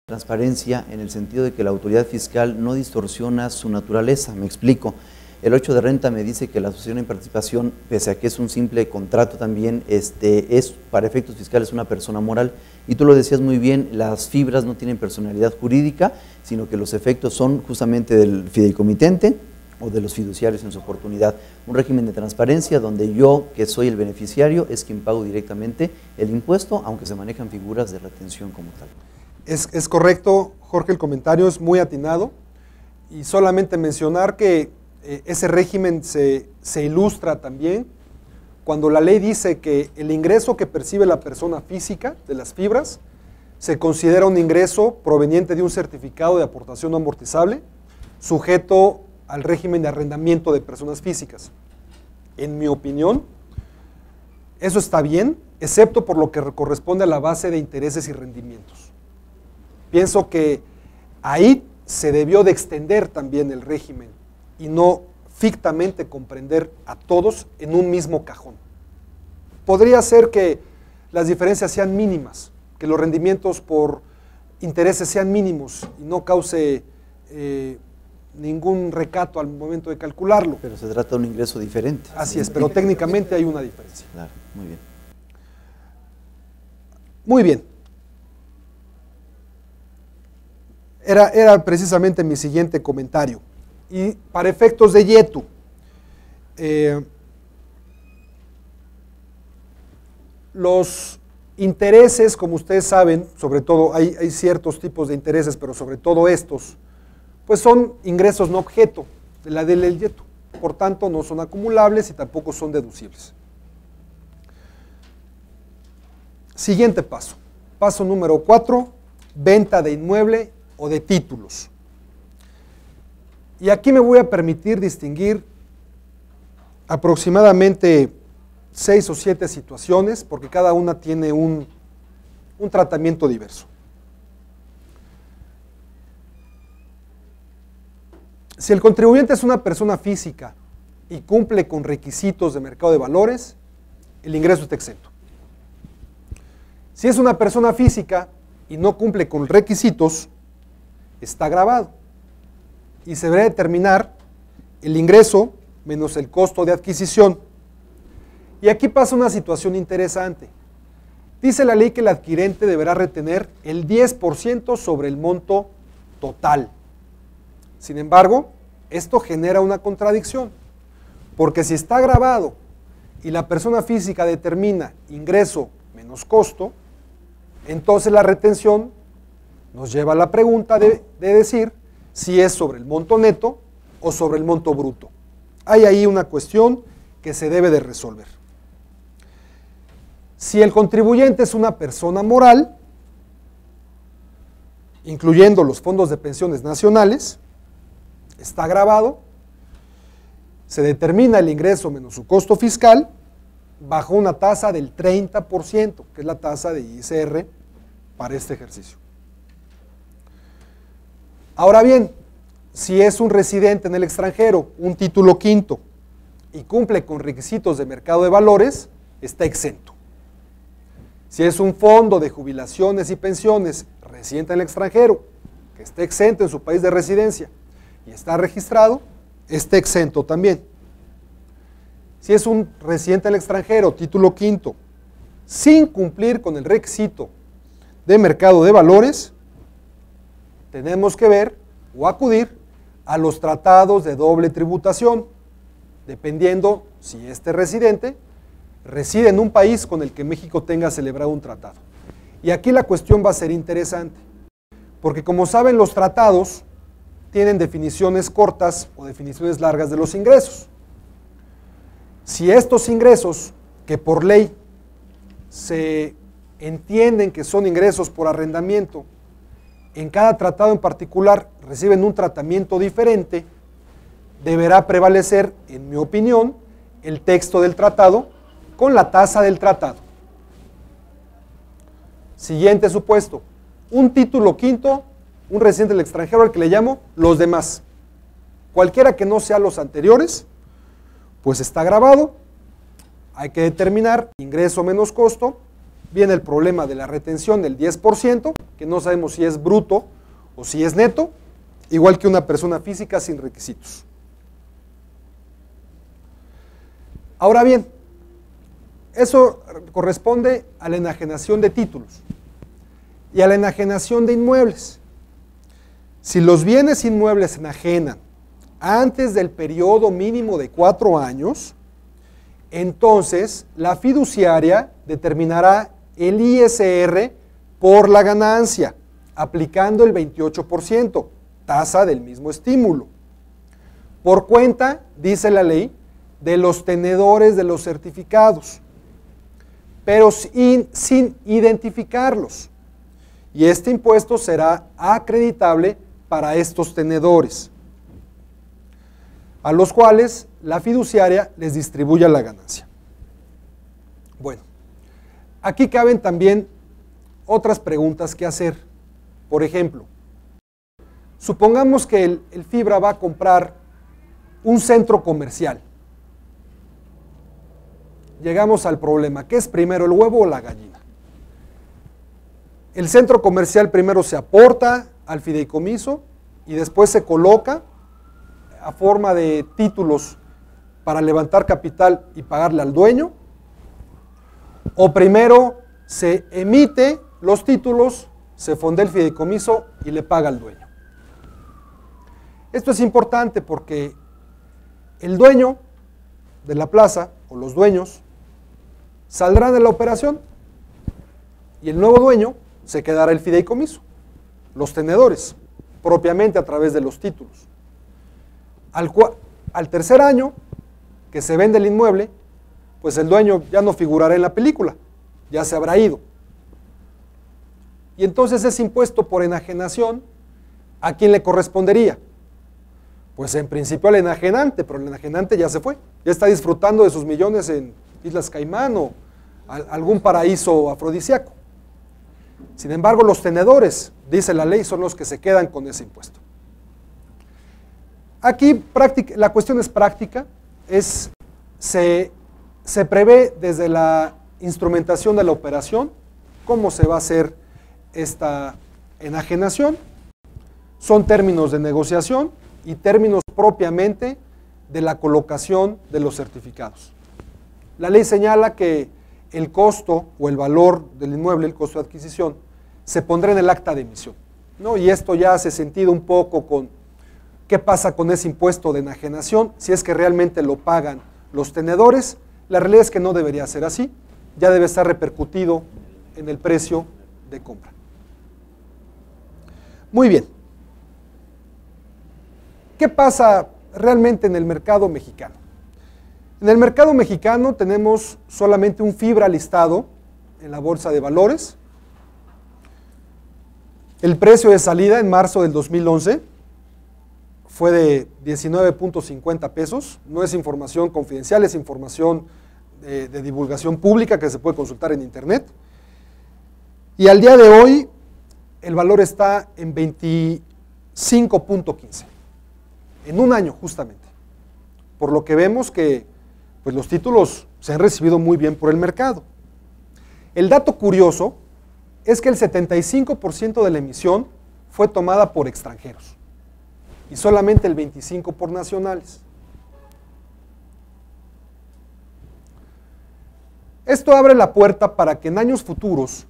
Transparencia en el sentido de que la autoridad fiscal no distorsiona su naturaleza. Me explico. El 8 de renta me dice que la asociación en participación, pese a que es un simple contrato también, es para efectos fiscales una persona moral. Y tú lo decías muy bien, las fibras no tienen personalidad jurídica, sino que los efectos son justamente del fideicomitente o de los fiduciarios en su oportunidad. Un régimen de transparencia donde yo, que soy el beneficiario, es quien pago directamente el impuesto, aunque se manejan figuras de retención como tal. Es correcto, Jorge, el comentario es muy atinado, y solamente mencionar que ese régimen se ilustra también cuando la ley dice que el ingreso que percibe la persona física de las fibras se considera un ingreso proveniente de un certificado de aportación no amortizable sujeto al régimen de arrendamiento de personas físicas. En mi opinión, eso está bien, excepto por lo que corresponde a la base de intereses y rendimientos. Pienso que ahí se debió de extender también el régimen y no fictamente comprender a todos en un mismo cajón. Podría ser que las diferencias sean mínimas, que los rendimientos por intereses sean mínimos y no cause ningún recato al momento de calcularlo. Pero se trata de un ingreso diferente. Así es, pero técnicamente hay una diferencia. Claro, muy bien. Muy bien. Era precisamente mi siguiente comentario. Y para efectos de YETU, los intereses, como ustedes saben, sobre todo hay ciertos tipos de intereses, pero sobre todo estos, pues son ingresos no objeto de la ley del YETU. Por tanto, no son acumulables y tampoco son deducibles. Siguiente paso. Paso número 4, venta de inmueble o de títulos. Y aquí me voy a permitir distinguir aproximadamente 6 o 7 situaciones, porque cada una tiene un tratamiento diverso. Si el contribuyente es una persona física y cumple con requisitos de mercado de valores, el ingreso está exento. Si es una persona física y no cumple con requisitos, está gravado y se deberá determinar el ingreso menos el costo de adquisición. Y aquí pasa una situación interesante. Dice la ley que el adquirente deberá retener el 10% sobre el monto total. Sin embargo, esto genera una contradicción, porque si está gravado y la persona física determina ingreso menos costo, entonces la retención nos lleva a la pregunta de decir si es sobre el monto neto o sobre el monto bruto. Hay ahí una cuestión que se debe de resolver. Si el contribuyente es una persona moral, incluyendo los fondos de pensiones nacionales, está gravado, se determina el ingreso menos su costo fiscal bajo una tasa del 30%, que es la tasa de ISR para este ejercicio. Ahora bien, si es un residente en el extranjero, un título quinto, y cumple con requisitos de mercado de valores, está exento. Si es un fondo de jubilaciones y pensiones residente en el extranjero, que esté exento en su país de residencia y está registrado, está exento también. Si es un residente en el extranjero, título quinto, sin cumplir con el requisito de mercado de valores, tenemos que ver o acudir a los tratados de doble tributación, dependiendo si este residente reside en un país con el que México tenga celebrado un tratado. Y aquí la cuestión va a ser interesante, porque como saben, los tratados tienen definiciones cortas o definiciones largas de los ingresos. Si estos ingresos, que por ley se entienden que son ingresos por arrendamiento, en cada tratado en particular reciben un tratamiento diferente, deberá prevalecer, en mi opinión, el texto del tratado con la tasa del tratado. Siguiente supuesto, un título quinto, un residente del extranjero al que le llamo los demás. Cualquiera que no sea los anteriores, pues está gravado, hay que determinar ingreso menos costo viene el problema de la retención del 10%, que no sabemos si es bruto o si es neto, igual que una persona física sin requisitos. Ahora bien, eso corresponde a la enajenación de títulos y a la enajenación de inmuebles. Si los bienes inmuebles se enajenan antes del periodo mínimo de 4 años, entonces la fiduciaria determinará el ISR por la ganancia, aplicando el 28%, tasa del mismo estímulo. Por cuenta, dice la ley, de los tenedores de los certificados, pero sin identificarlos. Y este impuesto será acreditable para estos tenedores, a los cuales la fiduciaria les distribuya la ganancia. Bueno, aquí caben también otras preguntas que hacer. Por ejemplo, supongamos que el FIBRA va a comprar un centro comercial. Llegamos al problema, ¿qué es primero, el huevo o la gallina? El centro comercial primero se aporta al fideicomiso y después se coloca a forma de títulos para levantar capital y pagarle al dueño, o primero se emite los títulos, se fondea el fideicomiso y le paga al dueño. Esto es importante porque el dueño de la plaza o los dueños saldrán de la operación y el nuevo dueño se quedará el fideicomiso, los tenedores, propiamente a través de los títulos. Al tercer año que se vende el inmueble, pues el dueño ya no figurará en la película, ya se habrá ido. Y entonces ese impuesto por enajenación, ¿a quién le correspondería? Pues en principio al enajenante, pero el enajenante ya se fue, ya está disfrutando de sus millones en Islas Caimán o algún paraíso afrodisíaco. Sin embargo, los tenedores, dice la ley, son los que se quedan con ese impuesto. Aquí la cuestión es práctica, se prevé desde la instrumentación de la operación cómo se va a hacer esta enajenación. Son términos de negociación y términos propiamente de la colocación de los certificados. La ley señala que el costo o el valor del inmueble, el costo de adquisición, se pondrá en el acta de emisión, ¿no? Y esto ya hace sentido un poco con qué pasa con ese impuesto de enajenación, si es que realmente lo pagan los tenedores. La realidad es que no debería ser así, ya debe estar repercutido en el precio de compra. Muy bien. ¿Qué pasa realmente en el mercado mexicano? En el mercado mexicano tenemos solamente un FIBRA listado en la Bolsa de Valores. El precio de salida en marzo del 2011 fue de 19.50 pesos. No es información confidencial, es información de divulgación pública que se puede consultar en internet. Y al día de hoy el valor está en 25.15. En un año justamente. Por lo que vemos que pues, los títulos se han recibido muy bien por el mercado. El dato curioso es que el 75% de la emisión fue tomada por extranjeros y solamente el 25% por nacionales. Esto abre la puerta para que en años futuros,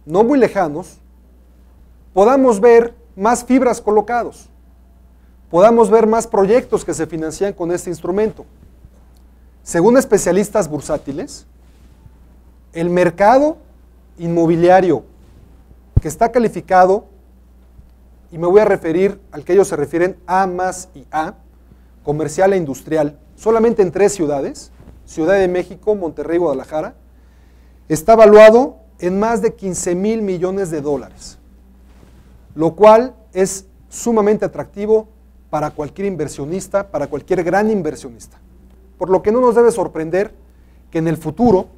no muy lejanos, podamos ver más fibras colocados, podamos ver más proyectos que se financian con este instrumento. Según especialistas bursátiles, el mercado inmobiliario que está calificado, y me voy a referir al que ellos se refieren A más y A, comercial e industrial, solamente en 3 ciudades, Ciudad de México, Monterrey y Guadalajara, está valuado en más de 15,000 millones de dólares, lo cual es sumamente atractivo para cualquier inversionista, para cualquier gran inversionista. Por lo que no nos debe sorprender que en el futuro,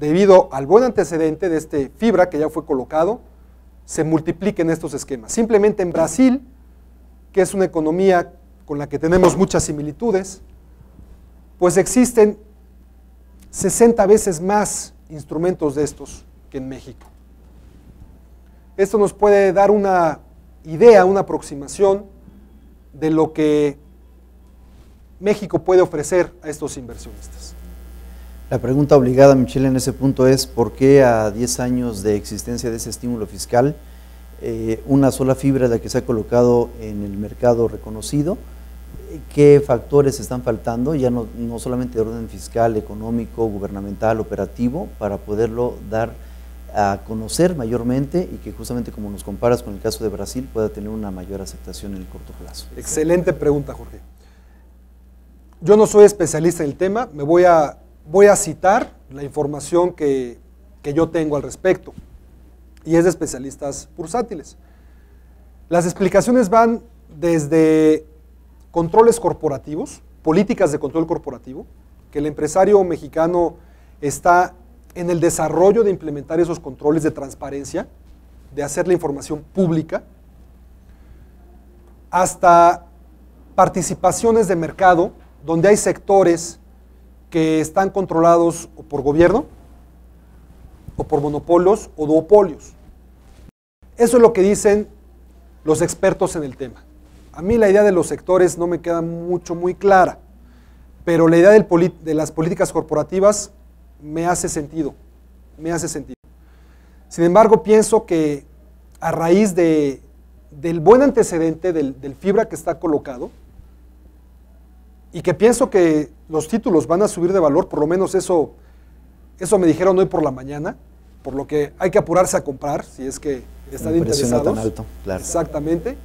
debido al buen antecedente de este FIBRA que ya fue colocado, se multipliquen estos esquemas. Simplemente en Brasil, que es una economía con la que tenemos muchas similitudes, pues existen 60 veces más instrumentos de estos que en México. Esto nos puede dar una idea, una aproximación de lo que México puede ofrecer a estos inversionistas. La pregunta obligada, Michelle, en ese punto es ¿por qué a 10 años de existencia de ese estímulo fiscal una sola fibra es la que se ha colocado en el mercado reconocido? ¿Qué factores están faltando, ya no solamente de orden fiscal, económico, gubernamental, operativo, para poderlo dar a conocer mayormente y que justamente como nos comparas con el caso de Brasil pueda tener una mayor aceptación en el corto plazo? Excelente pregunta, Jorge. Yo no soy especialista en el tema, voy a citar la información que yo tengo al respecto, y es de especialistas bursátiles. Las explicaciones van desde controles corporativos, políticas de control corporativo, que el empresario mexicano está en el desarrollo de implementar esos controles de transparencia, de hacer la información pública, hasta participaciones de mercado, donde hay sectores que están controlados o por gobierno, o por monopolios o duopolios. Eso es lo que dicen los expertos en el tema. A mí la idea de los sectores no me queda muy clara, pero la idea de las políticas corporativas me hace sentido, Sin embargo, pienso que a raíz del buen antecedente del FIBRA que está colocado, y que pienso que los títulos van a subir de valor, por lo menos eso me dijeron hoy por la mañana, por lo que hay que apurarse a comprar, si es que están interesados. Tan alto, claro. Exactamente.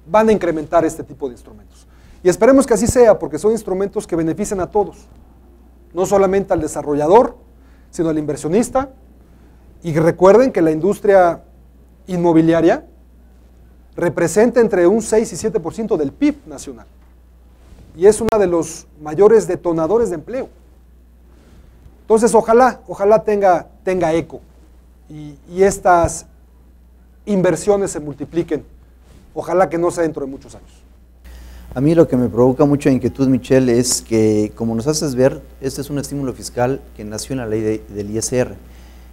Van a incrementar este tipo de instrumentos. Y esperemos que así sea, porque son instrumentos que benefician a todos, no solamente al desarrollador, sino al inversionista. Y recuerden que la industria inmobiliaria representa entre un 6 y 7% del PIB nacional. Y es uno de los mayores detonadores de empleo. Entonces, ojalá tenga eco y estas inversiones se multipliquen. Ojalá que no sea dentro de muchos años. A mí lo que me provoca mucha inquietud, Michelle, es que, como nos haces ver, este es un estímulo fiscal que nació en la ley del ISR.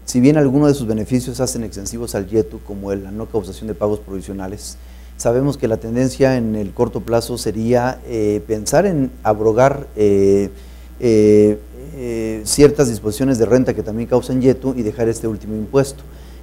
Si bien algunos de sus beneficios hacen extensivos al YETU, como la no causación de pagos provisionales, sabemos que la tendencia en el corto plazo sería pensar en abrogar ciertas disposiciones de renta que también causan YETU y dejar este último impuesto.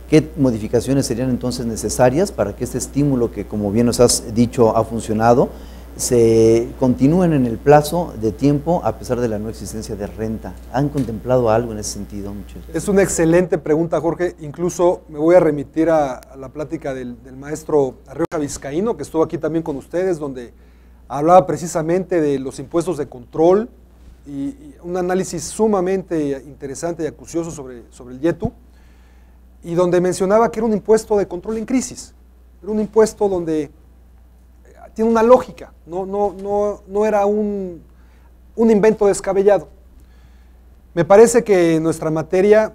¿Qué modificaciones serían entonces necesarias para que este estímulo que, como bien nos has dicho, ha funcionado, se continúen en el plazo de tiempo a pesar de la no existencia de renta? ¿Han contemplado algo en ese sentido, Michelle? Es una excelente pregunta, Jorge. Incluso me voy a remitir a la plática del maestro Arrioja Vizcaíno, que estuvo aquí también con ustedes, donde hablaba precisamente de los impuestos de control y un análisis sumamente interesante y acucioso sobre el YETU, y donde mencionaba que era un impuesto de control en crisis. Era un impuesto donde tiene una lógica, no era un invento descabellado. Me parece que en nuestra materia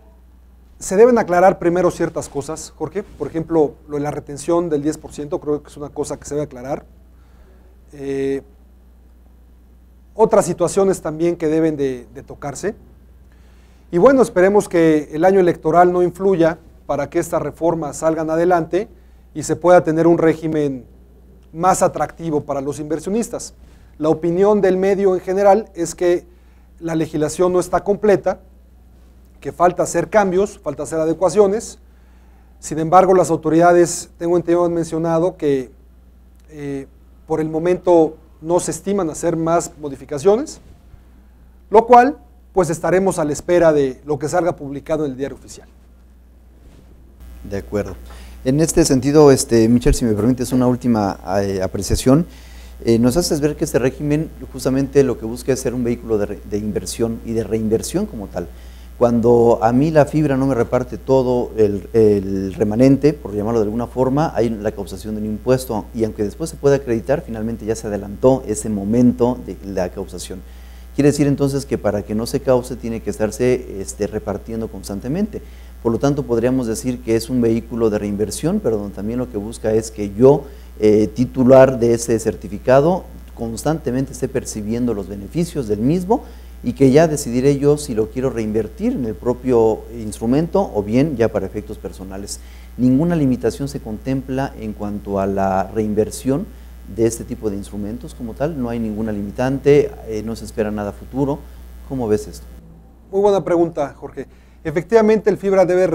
se deben aclarar primero ciertas cosas, Jorge. Por ejemplo, lo de la retención del 10%, creo que es una cosa que se debe aclarar. Otras situaciones también que deben de tocarse. Y bueno, esperemos que el año electoral no influya para que estas reformas salgan adelante y se pueda tener un régimen más atractivo para los inversionistas. La opinión del medio en general es que la legislación no está completa, que falta hacer cambios, falta hacer adecuaciones. Sin embargo, las autoridades, tengo entendido, han mencionado que por el momento no se estiman hacer más modificaciones, lo cual pues estaremos a la espera de lo que salga publicado en el diario oficial. De acuerdo. En este sentido, Michelle, si me permites una última apreciación, nos haces ver que este régimen justamente lo que busca es ser un vehículo de inversión y de reinversión como tal. Cuando a mí la fibra no me reparte todo el remanente, por llamarlo de alguna forma, hay la causación de un impuesto, y aunque después se pueda acreditar, finalmente ya se adelantó ese momento de la causación. Quiere decir entonces que para que no se cause tiene que estarse repartiendo constantemente. Por lo tanto, podríamos decir que es un vehículo de reinversión, pero donde también lo que busca es que yo, titular de ese certificado, constantemente esté percibiendo los beneficios del mismo y que ya decidiré yo si lo quiero reinvertir en el propio instrumento o bien ya para efectos personales. Ninguna limitación se contempla en cuanto a la reinversión de este tipo de instrumentos como tal, no hay ninguna limitante, no se espera nada futuro. ¿Cómo ves esto? Muy buena pregunta, Jorge. Efectivamente, el FIBRA debe